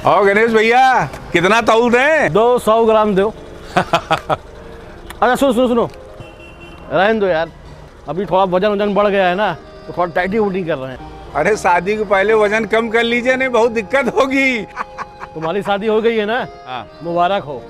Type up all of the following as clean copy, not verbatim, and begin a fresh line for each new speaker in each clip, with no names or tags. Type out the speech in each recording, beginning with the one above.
और गणेश भैया कितना तौल दें?
200 ग्राम दो। अच्छा सुनो रहने दो यार, अभी थोड़ा वजन बढ़ गया है ना, तो थोड़ा टाइटी वुटी कर रहे हैं।
अरे शादी के पहले वजन कम कर लीजिए, नहीं बहुत दिक्कत होगी।
तुम्हारी शादी हो गई है ना?
हाँ।
मुबारक हो।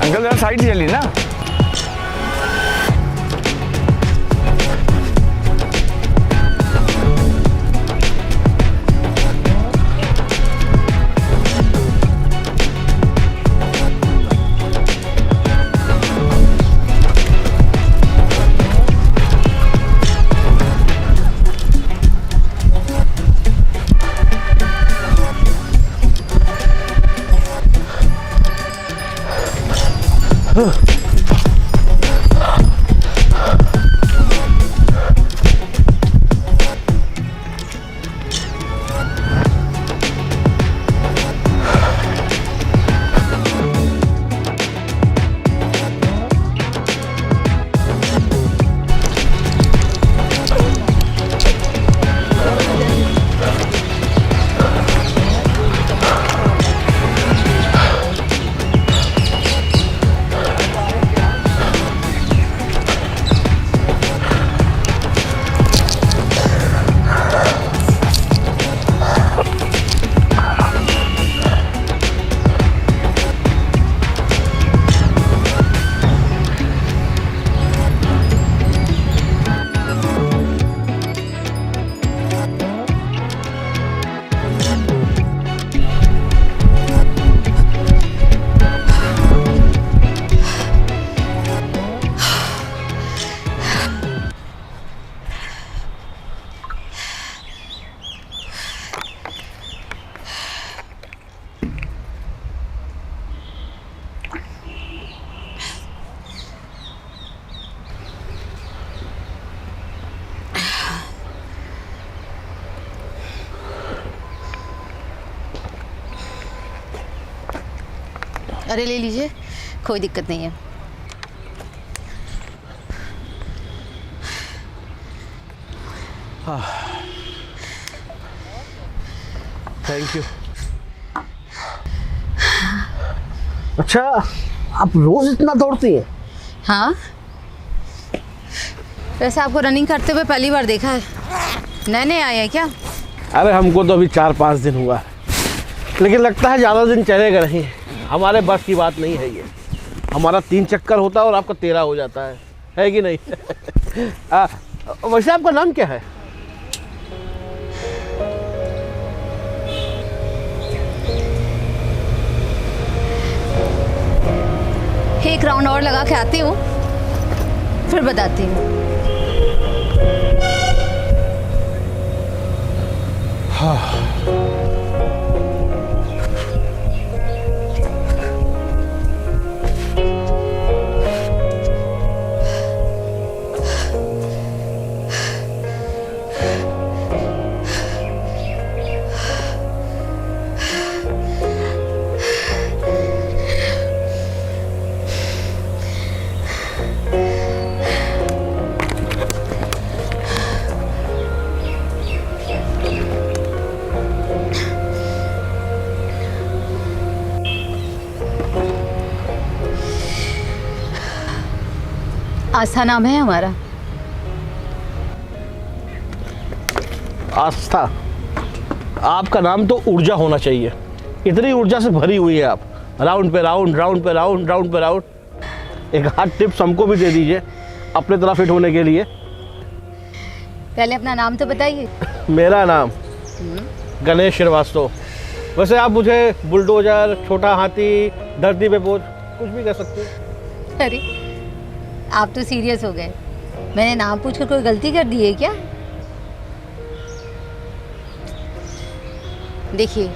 अंकल जरा साइड चली ना।
अरे ले लीजिए, कोई दिक्कत नहीं है।
Thank you. अच्छा, आप रोज इतना दौड़ती हैं?
हाँ, वैसे आपको रनिंग करते हुए पहली बार देखा है। नए नए आए हैं क्या?
अरे हमको तो अभी 4-5 दिन हुआ है, लेकिन लगता है ज़्यादा दिन चलेगा नहीं। हमारे बस की बात नहीं है ये। हमारा 3 चक्कर होता है और आपका 13 हो जाता है कि नहीं? वैसे आपका नाम क्या है?
एक राउंड और लगा के आती हूँ, फिर बताती हूँ।
हाँ।
आस्था नाम है हमारा।
आस्था, आपका नाम तो ऊर्जा होना चाहिए। इतनी ऊर्जा से भरी हुई है आप, राउंड पे राउंड, राउंड पे राउंड, राउंड पे राउंड। एक हाथ टिप्स हमको भी दे दीजिए अपने तरह फिट होने के लिए।
पहले अपना नाम तो बताइए।
मेरा नाम गणेश श्रीवास्तव। वैसे आप मुझे बुलडोजर, छोटा हाथी, धरती पे बोझ कुछ भी कह सकते हैं।
अरे आप तो सीरियस हो गए। मैंने नाम पूछकर कोई गलती कर दी है क्या? देखिए,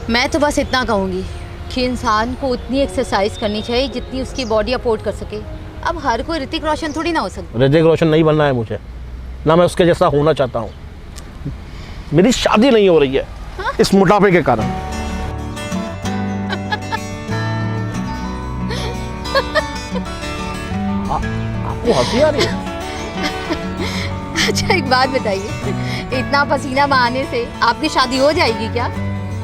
मैं तो बस इतना कहूँगी कि इंसान को उतनी एक्सरसाइज करनी चाहिए जितनी उसकी बॉडी अफोर्ड कर सके। अब हर कोई ऋतिक रोशन थोड़ी ना हो सकता।
ऋतिक रोशन नहीं बनना है मुझे, ना मैं उसके जैसा होना चाहता हूँ। मेरी शादी नहीं हो रही है इस मोटापे के कारण। आपको हंसी आ रही है?
अच्छा एक बात बताइए, इतना पसीना बहाने से आपकी शादी हो जाएगी क्या?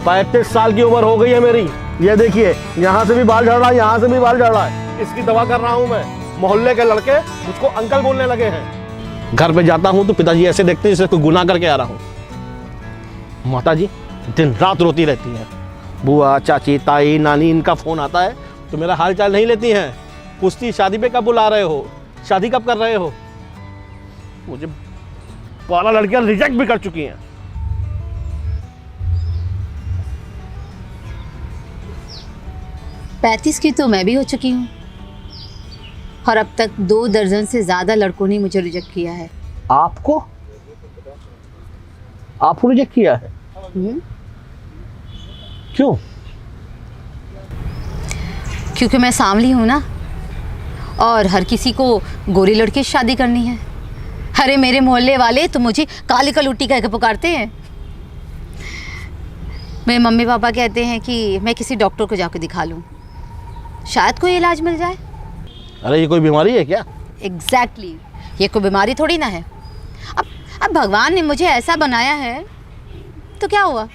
35 साल की उम्र हो गई है मेरी। ये देखिए, यहाँ से भी बाल झड़ रहा है, यहाँ से भी बाल झड़ रहा है। इसकी दवा कर रहा हूँ मैं। मोहल्ले के लड़के मुझको अंकल बोलने लगे हैं। घर पे जाता हूँ तो पिताजी ऐसे देखते हैं जैसे कोई गुनाह करके आ रहा हूँ। माता जी दिन रात रोती रहती हैं। बुआ, चाची, ताई, नानी, इनका फ़ोन आता है तो मेरा हाल चाल नहीं लेती हैं। पूछती शादी पे कब बुला रहे हो, शादी कब कर रहे हो। मुझे 12 लड़कियां रिजेक्ट भी कर चुकी हैं।
पैंतीस की तो मैं भी हो चुकी हूँ और अब तक 2 दर्जन से ज़्यादा लड़कों ने मुझे रिजेक्ट किया है।
आपको रिजेक्ट किया है? क्यों?
क्योंकि मैं सांवली हूँ ना, और हर किसी को गोरी लड़के से शादी करनी है। अरे मेरे मोहल्ले वाले तो मुझे काली कलूटी कह के पुकारते हैं। मेरे मम्मी पापा कहते हैं कि मैं किसी डॉक्टर को जाकर दिखा लूँ, शायद कोई इलाज मिल जाए।
अरे ये कोई बीमारी है क्या?
एग्जैक्टली, ये कोई बीमारी थोड़ी ना है। अब भगवान ने मुझे ऐसा बनाया है तो क्या हुआ।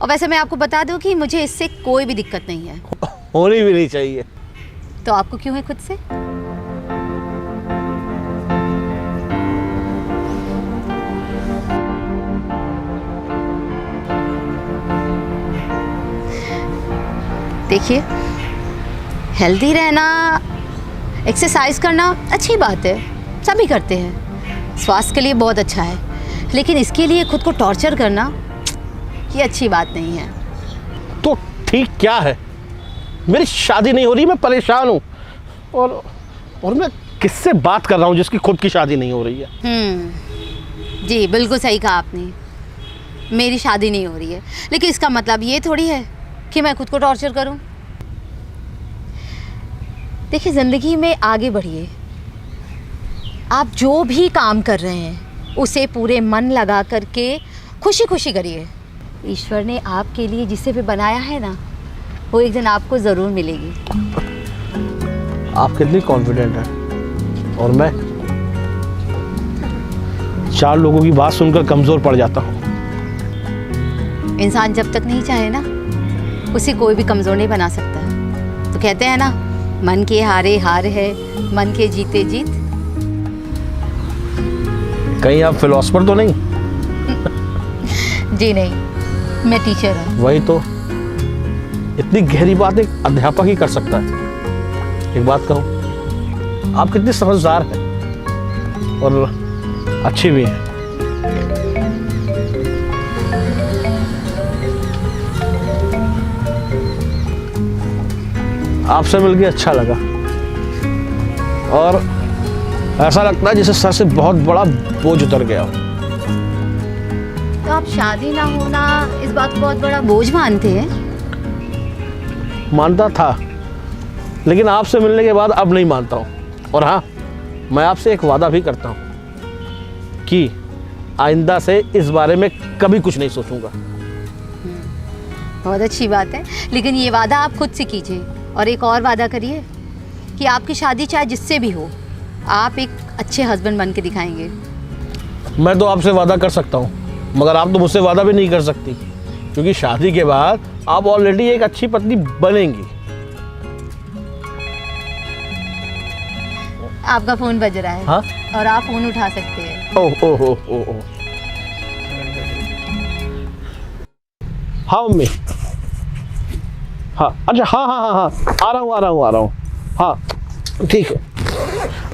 और वैसे मैं आपको बता दूं कि मुझे इससे कोई भी दिक्कत नहीं है।
होनी भी नहीं चाहिए।
तो आपको क्यों है खुद से? देखिए, हेल्दी रहना, एक्सरसाइज करना अच्छी बात है, सभी करते हैं, स्वास्थ्य के लिए बहुत अच्छा है। लेकिन इसके लिए खुद को टॉर्चर करना ये अच्छी बात नहीं है।
तो ठीक क्या है? मेरी शादी नहीं हो रही, मैं परेशान हूँ। और मैं किससे बात कर रहा हूँ जिसकी खुद की शादी नहीं हो रही है?
जी बिल्कुल सही कहा आपने, मेरी शादी नहीं हो रही है, लेकिन इसका मतलब ये थोड़ी है कि मैं खुद को टॉर्चर करूँ। देखिए, ज़िंदगी में आगे बढ़िए। आप जो भी काम कर रहे हैं उसे पूरे मन लगा करके खुशी खुशी करिए। ईश्वर ने आपके लिए जिसे भी बनाया है ना, वो एक दिन आपको ज़रूर मिलेगी।
आप कितनी कॉन्फिडेंट हैं, और मैं 4 लोगों की बात सुनकर कमज़ोर पड़ जाता हूँ।
इंसान जब तक नहीं चाहे ना, उसे कोई भी कमज़ोर नहीं बना सकता। तो कहते हैं ना, मन के हारे हार है, मन के जीते जीत।
कहीं आप फिलोसफर तो नहीं?
जी नहीं, मैं टीचर हूँ।
वही तो, इतनी गहरी बात एक अध्यापक ही कर सकता है। एक बात कहूँ, आप कितनी समझदार हैं और अच्छी भी हैं। आपसे मिलकर अच्छा लगा, और ऐसा लगता है जैसे सर से बहुत बड़ा बोझ उतर गया हो।
तो आप शादी ना होना इस बात को बहुत बड़ा बोझ मानते हैं?
मानता था, लेकिन आपसे मिलने के बाद अब नहीं मानता हूँ। और हाँ, मैं आपसे एक वादा भी करता हूँ कि आइंदा से इस बारे में कभी कुछ नहीं सोचूंगा।
बहुत अच्छी बात है, लेकिन ये वादा आप खुद से कीजिए। और एक और वादा करिए कि आपकी शादी चाहे जिससे भी हो, आप एक अच्छे हस्बैंड बन के दिखाएंगे।
मैं तो आपसे वादा कर सकता हूँ, मगर आप तो मुझसे वादा भी नहीं कर सकती, क्योंकि शादी के बाद आप ऑलरेडी एक अच्छी पत्नी बनेंगी।
आपका फ़ोन बज रहा है।
हाँ?
और आप फ़ोन उठा सकते हैं।
ओह ओह ओह ओह ओह। हाँ मम्मी, हाँ अच्छा, हाँ हाँ हाँ हाँ, आ रहा हूँ। हाँ ठीक है।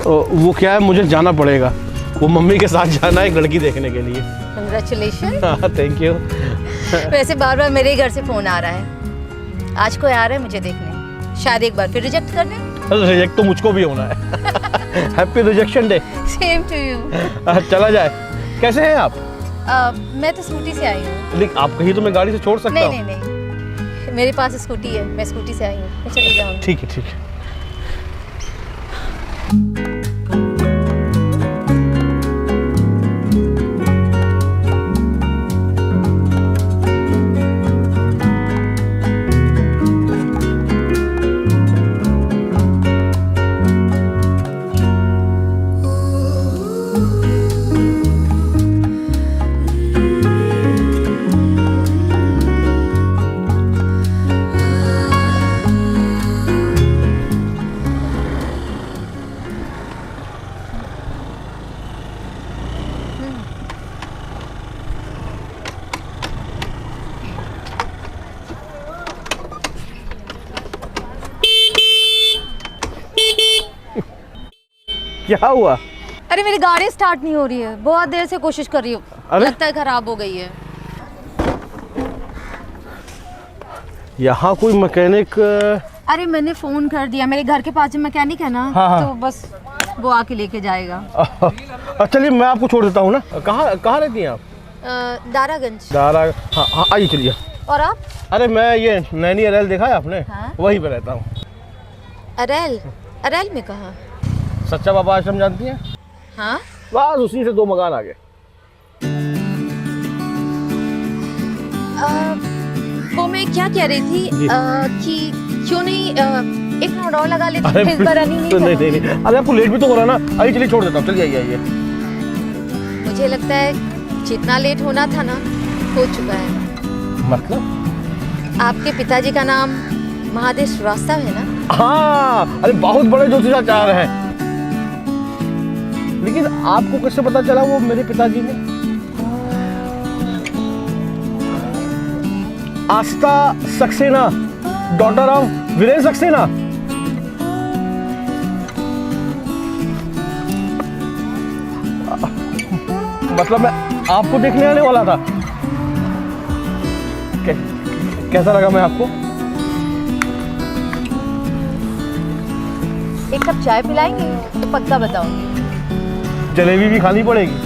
वो क्या है, मुझे जाना पड़ेगा, वो मम्मी के साथ जाना है एक लड़की देखने के लिए।
कंग्रेचुलेशन।
हाँ थैंक यू।
वैसे बार बार मेरे ही घर से फोन आ रहा है, आज कोई आ रहा है मुझे देखने, शायद एक बार फिर रिजेक्ट कर दें।
रिजेक्ट तो मुझको भी होना है। Happy rejection day.
Same to you.
चला जाए। कैसे हैं आप?
मैं तो स्कूटी से आई हूँ।
लेकिन आप कहीं तो मैं गाड़ी से छोड़ सकता
नहीं
हूँ?
नहीं, मेरे पास स्कूटी है, मैं स्कूटी से आई हूँ, मैं चली जाऊँगी।
ठीक है ठीक है। क्या हुआ?
अरे मेरी गाड़ी स्टार्ट नहीं हो रही है, बहुत देर से कोशिश कर रही हूँ,
अरे?
लगता है खराब हो गई है।
यहाँ कोई मैकेनिक?
अरे मैंने फोन कर दिया, मेरे घर के पास जो मैकेनिक है ना,
हाँ।
तो बस वो आके लेके जाएगा।
चलिए मैं आपको छोड़ देता हूँ ना। कहाँ रहती हैं आप?
दारागंज।
दारा, हाँ हाँ आइए चलिए।
और आप?
अरे मैं ये नैनी अरेल देखा है आपने?
हाँ?
वहीं पे रहता हूँ।
अरेल? अरेल में कहाँ?
सच्चा बाबा आश्रम जानती हैं?
हाँ।
बस उसी से 2 मकान आगे।
वो मैं क्या कह रही थी कि क्यों नहीं एक राउंड और लगा लेते,
अरे
फिर इस बार रनिंग नहीं
नहीं
करूँगी।
नहीं, अरे आपको लेट भी तो हो रहा है ना। आइए चलिए छोड़ देता हूँ, चलिए आइए।
मुझे लगता है जितना लेट होना था ना, हो चुका है।
मतलब?
आपके पिताजी का नाम महादेव श्रीवास्तव है ना?
हाँ, अरे बहुत बड़े ज्योतिषाचार्य हैं। लेकिन आपको कैसे पता चला वो मेरे पिताजी ने? आस्था सक्सेना, डॉटर ऑफ वीरेंद्र सक्सेना। मतलब मैं आपको देखने आने वाला था। कैसा लगा मैं आपको?
एक कप चाय पिलाएंगे तो पक्का बताऊंगी।
जलेबी भी खानी पड़ेगी।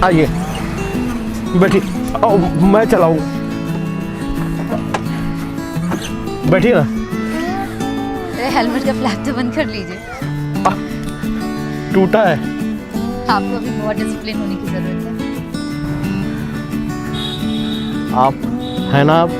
आइए बैठिए, मैं चलाऊं। बैठिए ना।
हेलमेट का फ्लैप तो बंद कर लीजिए।
टूटा है।
आपको अभी बहुत डिसिप्लिन होने की जरूरत है।
आप है ना आप?